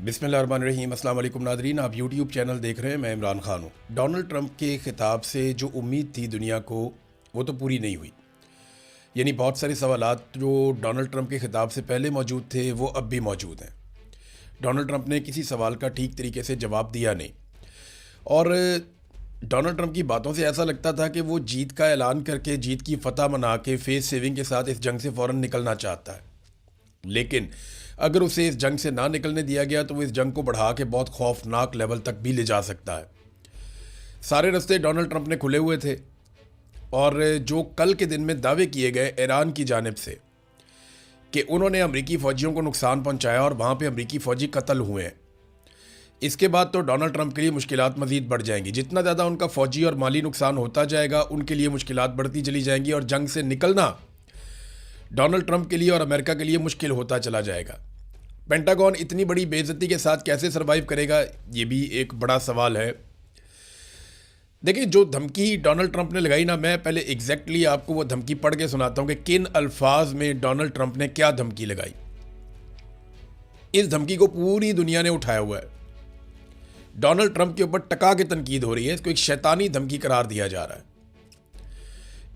बिस्मिल्लाहिर्रहमानिर्रहीम। अस्सलाम वालेकुम नादरीन, आप यूट्यूब चैनल देख रहे हैं। मैं इमरान खान हूँ। डोनाल्ड ट्रंप के खिताब से जो उम्मीद थी दुनिया को, वो तो पूरी नहीं हुई। यानी बहुत सारे सवालात जो डोनाल्ड ट्रंप के खिताब से पहले मौजूद थे वो अब भी मौजूद हैं। डोनाल्ड ट्रंप ने किसी सवाल का ठीक तरीके से जवाब दिया नहीं, और डोनाल्ड ट्रंप की बातों से ऐसा लगता था कि वो जीत का ऐलान करके, जीत की फतह मना के फेस सेविंग के साथ इस जंग से फ़ौरन निकलना चाहता है। लेकिन अगर उसे इस जंग से ना निकलने दिया गया तो वो इस जंग को बढ़ा के बहुत खौफनाक लेवल तक भी ले जा सकता है। सारे रास्ते डोनाल्ड ट्रंप ने खुले हुए थे, और जो कल के दिन में दावे किए गए ईरान की जानिब से कि उन्होंने अमरीकी फ़ौजियों को नुकसान पहुंचाया और वहाँ पे अमरीकी फ़ौजी कत्ल हुए हैं, इसके बाद तो डोनाल्ड ट्रंप के लिए मुश्किलात मज़ीद बढ़ जाएंगी। जितना ज़्यादा उनका फ़ौजी और माली नुकसान होता जाएगा, उनके लिए मुश्किलात बढ़ती चली जाएंगी, और जंग से निकलना डोनाल्ड ट्रंप के लिए और अमेरिका के लिए मुश्किल होता चला जाएगा। पेंटागन इतनी बड़ी बेइज्जती के साथ कैसे सरवाइव करेगा, ये भी एक बड़ा सवाल है। देखिए, जो धमकी डोनाल्ड ट्रंप ने लगाई ना, मैं पहले एग्जैक्टली आपको वो धमकी पढ़ के सुनाता हूँ कि किन अल्फाज में डोनाल्ड ट्रंप ने क्या धमकी लगाई। इस धमकी को पूरी दुनिया ने उठाया हुआ है। डोनाल्ड ट्रंप के ऊपर टका के तनकीद हो रही है। इसको एक शैतानी धमकी करार दिया जा रहा है,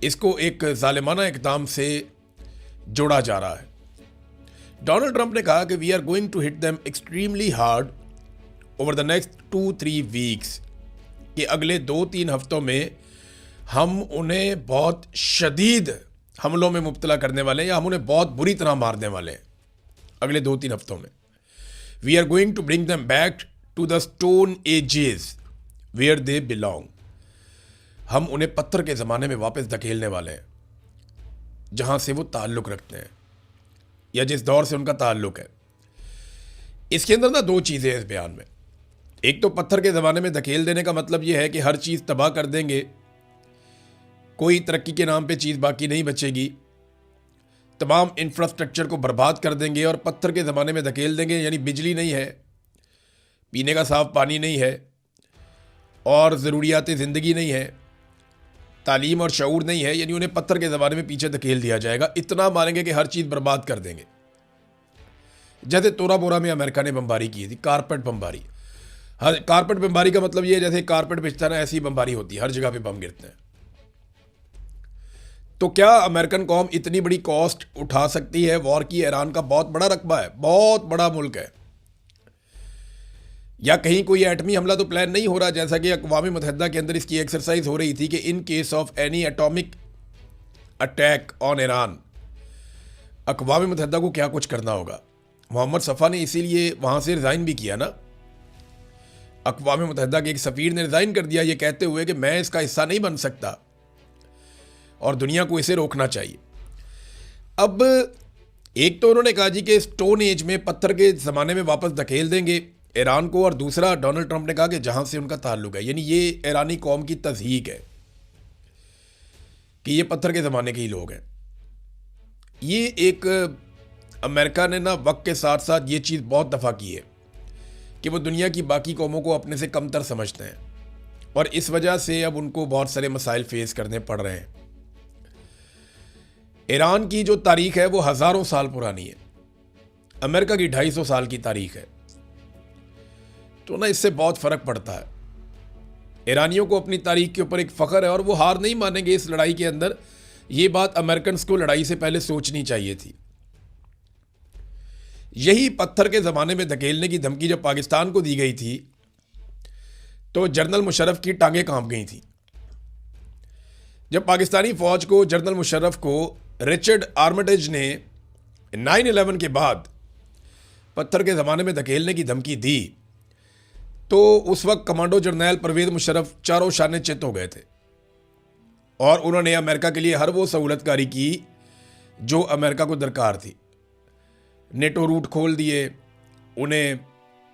इसको एक जालिमाना इक़दाम से जोड़ा जा रहा है। डोनाल्ड ट्रंप ने कहा कि we are going to hit them extremely hard over the next 2-3 weeks, कि अगले 2-3 हफ्तों में हम उन्हें बहुत शदीद हमलों में मुब्तला करने वाले हैं, या हम उन्हें बहुत बुरी तरह मारने वाले हैं अगले 2-3 हफ्तों में। We are going to bring them back to the stone ages where they belong. हम उन्हें पत्थर के ज़माने में वापस धकेलने वाले हैं, जहाँ से वो ताल्लुक़ रखते हैं या जिस दौर से उनका ताल्लुक़ है। इसके अंदर ना दो चीज़ें हैं इस बयान में। एक तो पत्थर के ज़माने में धकेल देने का मतलब ये है कि हर चीज़ तबाह कर देंगे, कोई तरक्की के नाम पे चीज़ बाकी नहीं बचेगी, तमाम इंफ्रास्ट्रक्चर को बर्बाद कर देंगे और पत्थर के ज़माने में धकेल देंगे। यानी बिजली नहीं है, पीने का साफ़ पानी नहीं है, और ज़रूरियात ज़िंदगी नहीं है, तालीम और शऊर नहीं है, यानी उन्हें पत्थर के ज़माने में पीछे धकेल दिया जाएगा। इतना मारेंगे कि हर चीज़ बर्बाद कर देंगे। जैसे तोरा बोरा में अमेरिका ने बमबारी की थी, कारपेट बमबारी। हर कारपेट बमबारी का मतलब ये है जैसे कारपेट बिछता है ना, ऐसी बमबारी होती है, हर जगह पे बम गिरते हैं। तो क्या अमेरिकन कौम इतनी बड़ी कॉस्ट उठा सकती है वॉर की? ईरान का बहुत बड़ा रकबा है, बहुत बड़ा मुल्क है। या कहीं कोई एटमी हमला तो प्लान नहीं हो रहा, जैसा कि अक़वाम मुत्तहिदा के अंदर इसकी एक्सरसाइज हो रही थी कि in case of any atomic attack on Iran, अक़वाम मुत्तहिदा को क्या कुछ करना होगा। मोहम्मद सफ़ा ने इसीलिए वहाँ से रिज़ाइन भी किया ना। अक़वाम मुत्तहिदा के एक सफ़ीर ने रिज़ाइन कर दिया, ये कहते हुए कि मैं इसका हिस्सा नहीं बन सकता और दुनिया को इसे रोकना चाहिए। अब एक तो उन्होंने कहा जी कि स्टोन एज में, पत्थर के ज़माने में वापस धकेल देंगे ईरान को, और दूसरा डोनाल्ड ट्रंप ने कहा कि जहाँ से उनका ताल्लुक़ है। यानी ये ईरानी कौम की तज़हीक है कि ये पत्थर के ज़माने के ही लोग हैं। ये एक अमेरिका ने ना वक्त के साथ साथ ये चीज़ बहुत दफ़ा की है कि वो दुनिया की बाकी कौमों को अपने से कमतर समझते हैं, और इस वजह से अब उनको बहुत सारे मसाइल फेस करने पड़ रहे हैं। ईरान की जो तारीख़ है वो हज़ारों साल पुरानी है, अमेरिका की 250 साल की तारीख़ है। तो ना इससे बहुत फ़र्क पड़ता है। ईरानियों को अपनी तारीख़ के ऊपर एक फ़ख्र है, और वो हार नहीं मानेंगे इस लड़ाई के अंदर। ये बात अमेरिकन को लड़ाई से पहले सोचनी चाहिए थी। यही पत्थर के ज़माने में धकेलने की धमकी जब पाकिस्तान को दी गई थी तो जनरल मुशर्रफ की टांगें कांप गई थी। जब पाकिस्तानी फ़ौज को, जनरल मुशर्रफ को रिचर्ड आर्मिटेज ने 9/11 के बाद पत्थर के ज़माने में धकेलने की धमकी दी, तो उस वक्त कमांडो जर्नल परवेज़ मुशर्रफ चारों शाने चित हो गए थे, और उन्होंने अमेरिका के लिए हर वो सहूलतकारी की जो अमेरिका को दरकार थी। नेटो रूट खोल दिए, उन्हें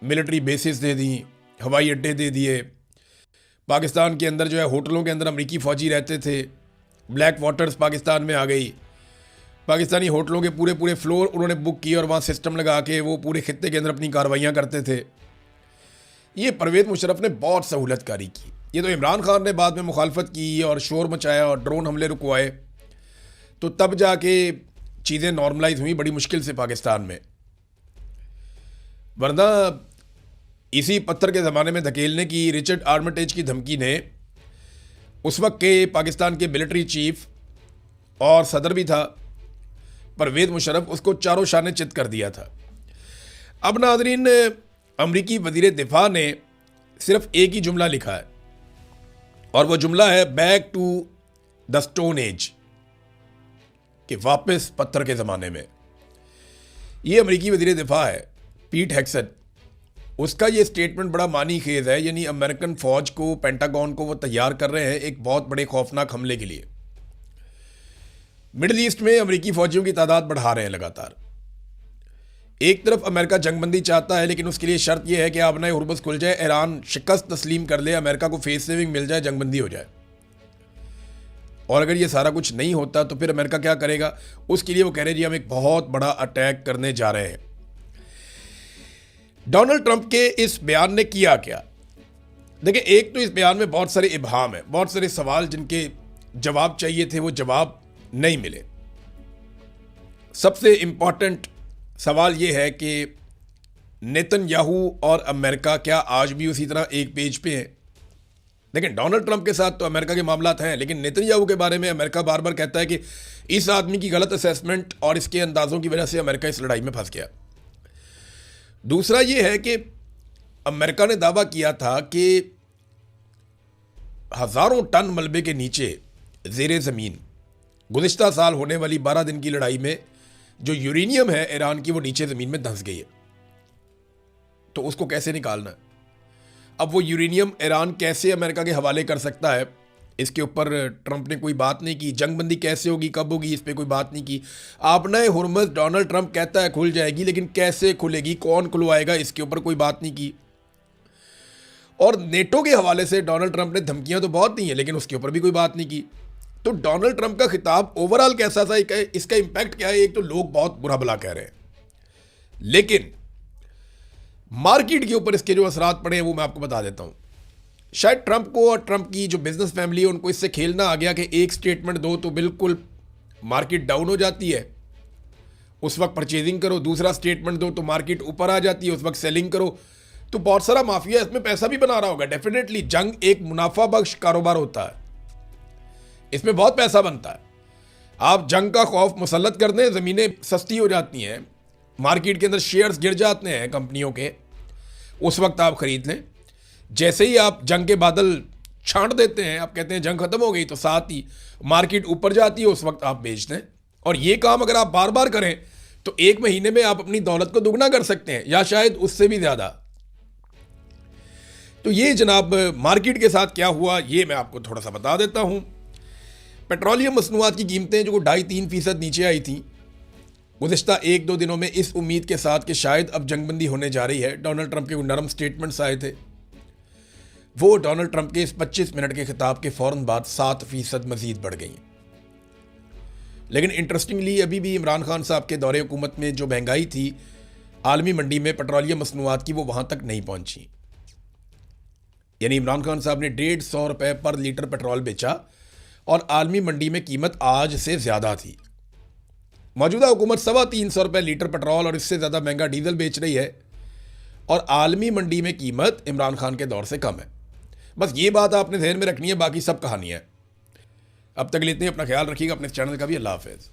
मिलिट्री बेसिस दे दी, हवाई अड्डे दे दिए। पाकिस्तान के अंदर जो है, होटलों के अंदर अमरीकी फ़ौजी रहते थे। ब्लैक वाटर्स पाकिस्तान में आ गई। पाकिस्तानी होटलों के पूरे पूरे फ्लोर उन्होंने बुक किए, और वहाँ सिस्टम लगा के वो पूरे खित्ते के अंदर अपनी कार्रवाइयाँ करते थे। ये परवेज़ मुशर्रफ ने बहुत सहूलतकारी की। ये तो इमरान खान ने बाद में मुखालफत की और शोर मचाया और ड्रोन हमले रुकवाए, तो तब जाके चीज़ें नॉर्मलाइज हुई बड़ी मुश्किल से पाकिस्तान में। वरना इसी पत्थर के ज़माने में धकेलने की रिचर्ड आर्मिटेज की धमकी ने उस वक्त के पाकिस्तान के मिलिट्री चीफ और सदर भी था परवेज़ मुशर्रफ, उसको चारों शाने चित कर दिया था। अब नाज़रीन, अमरीकी वज़ीर दिफा ने सिर्फ एक ही जुमला लिखा है और वो जुमला है back to the stone age, कि वापस पत्थर के ज़माने में। ये अमरीकी वज़ीर दिफा है पीट हेक्सेट, उसका ये स्टेटमेंट बड़ा मानी खेज है, यानी अमेरिकन फ़ौज को, पेंटागन को वो तैयार कर रहे हैं एक बहुत बड़े खौफनाक हमले के लिए। मिडिल ईस्ट में अमरीकी फ़ौजियों की तादाद बढ़ा रहे हैं लगातार। एक तरफ अमेरिका जंगबंदी चाहता है, लेकिन उसके लिए शर्त यह है कि आबना हुर्मुज़ खुल जाए, ईरान शिकस्त तस्लीम कर ले, अमेरिका को फेस सेविंग मिल जाए, जंगबंदी हो जाए। और अगर ये सारा कुछ नहीं होता तो फिर अमेरिका क्या करेगा? उसके लिए वो कह रहे हैं जी हम एक बहुत बड़ा अटैक करने जा रहे हैं। डोनाल्ड ट्रंप के इस बयान ने किया क्या? देखिए, एक तो इस बयान में बहुत सारे इबहाम है, बहुत सारे सवाल जिनके जवाब चाहिए थे वो जवाब नहीं मिले। सबसे इंपॉर्टेंट सवाल यह है कि नेतन्याहू और अमेरिका क्या आज भी उसी तरह एक पेज पे हैं? लेकिन डोनाल्ड ट्रंप के साथ तो अमेरिका के मामलात हैं, लेकिन नेतन्याहू के बारे में अमेरिका बार बार कहता है कि इस आदमी की गलत असेसमेंट और इसके अंदाजों की वजह से अमेरिका इस लड़ाई में फंस गया। दूसरा यह है कि अमेरिका ने दावा किया था कि हज़ारों टन मलबे के नीचे ज़ेरे ज़मीन गुज़िश्ता साल होने वाली 12 दिन की लड़ाई में जो यूरेनियम है ईरान की, वो नीचे ज़मीन में धंस गई है। तो उसको कैसे निकालना है? अब वो यूरेनियम ईरान कैसे अमेरिका के हवाले कर सकता है, इसके ऊपर ट्रंप ने कोई बात नहीं की। जंगबंदी कैसे होगी, कब होगी, इस पर कोई बात नहीं की। आपने हुर्मुज़ डोनाल्ड ट्रंप कहता है खुल जाएगी, लेकिन कैसे खुलेगी, कौन खुलवाएगा, इसके ऊपर कोई बात नहीं की। और नेटो के हवाले से डोनाल्ड ट्रंप ने धमकियां तो बहुत दी हैं, लेकिन उसके ऊपर भी कोई बात नहीं की। तो डोनाल्ड ट्रंप का खिताब ओवरऑल कैसा था, इसका इंपैक्ट क्या है? एक तो लोग बहुत बुरा भला कह रहे हैं, लेकिन मार्केट के ऊपर इसके जो असरात पड़े हैं वो मैं आपको बता देता हूं। शायद ट्रंप को और ट्रंप की जो बिजनेस फैमिली है उनको इससे खेलना आ गया कि एक स्टेटमेंट दो तो बिल्कुल मार्केट डाउन हो जाती है, उस वक्त परचेजिंग करो। दूसरा स्टेटमेंट दो तो मार्केट ऊपर आ जाती है, उस वक्त सेलिंग करो। तो बहुत सारा माफिया इसमें पैसा भी बना रहा होगा। डेफिनेटली जंग एक मुनाफा बख्श कारोबार होता है, इसमें बहुत पैसा बनता है। आप जंग का खौफ मुसल्लत कर दें, ज़मीनें सस्ती हो जाती हैं, मार्केट के अंदर शेयर्स गिर जाते हैं कंपनियों के, उस वक्त आप खरीद लें। जैसे ही आप जंग के बादल छांट देते हैं, आप कहते हैं जंग खत्म हो गई, तो साथ ही मार्केट ऊपर जाती है, उस वक्त आप बेच दें। और ये काम अगर आप बार बार करें तो एक महीने में आप अपनी दौलत को दुगना कर सकते हैं, या शायद उससे भी ज़्यादा। तो ये जनाब मार्केट के साथ क्या हुआ ये मैं आपको थोड़ा सा बता देता हूँ। पेट्रोलियम मसनूआत की कीमतें जो 2.5-3% नीचे आई थी गुज़िश्ता 1-2 दिनों में, इस उम्मीद के साथ कि शायद अब जंगबंदी होने जा रही है। डोनाल्ड ट्रंप के नरम स्टेटमेंट्स आए थे, वो डोनाल्ड ट्रंप के इस 25 मिनट के खिताब के फ़ौरन बाद 7% मज़ीद बढ़ गई। लेकिन इंटरेस्टिंगली अभी भी इमरान खान साहब के दौरे हुकूमत में जो महंगाई थी आलमी मंडी में पेट्रोलियम मसनूआत की, वो वहाँ तक नहीं पहुँची। यानी इमरान खान साहब ने 150 रुपये पर लीटर पेट्रोल बेचा और आलमी मंडी में कीमत आज से ज़्यादा थी। मौजूदा हुकूमत 350 रुपये लीटर पेट्रोल और इससे ज़्यादा महंगा डीजल बेच रही है, और आलमी मंडी में कीमत इमरान खान के दौर से कम है। बस ये बात आपने ध्यान में रखनी है, बाकी सब कहानी है। अब तक लेते हैं, अपना ख्याल रखिएगा, अपने चैनल का भी। अल्लाह हाफ़िज़।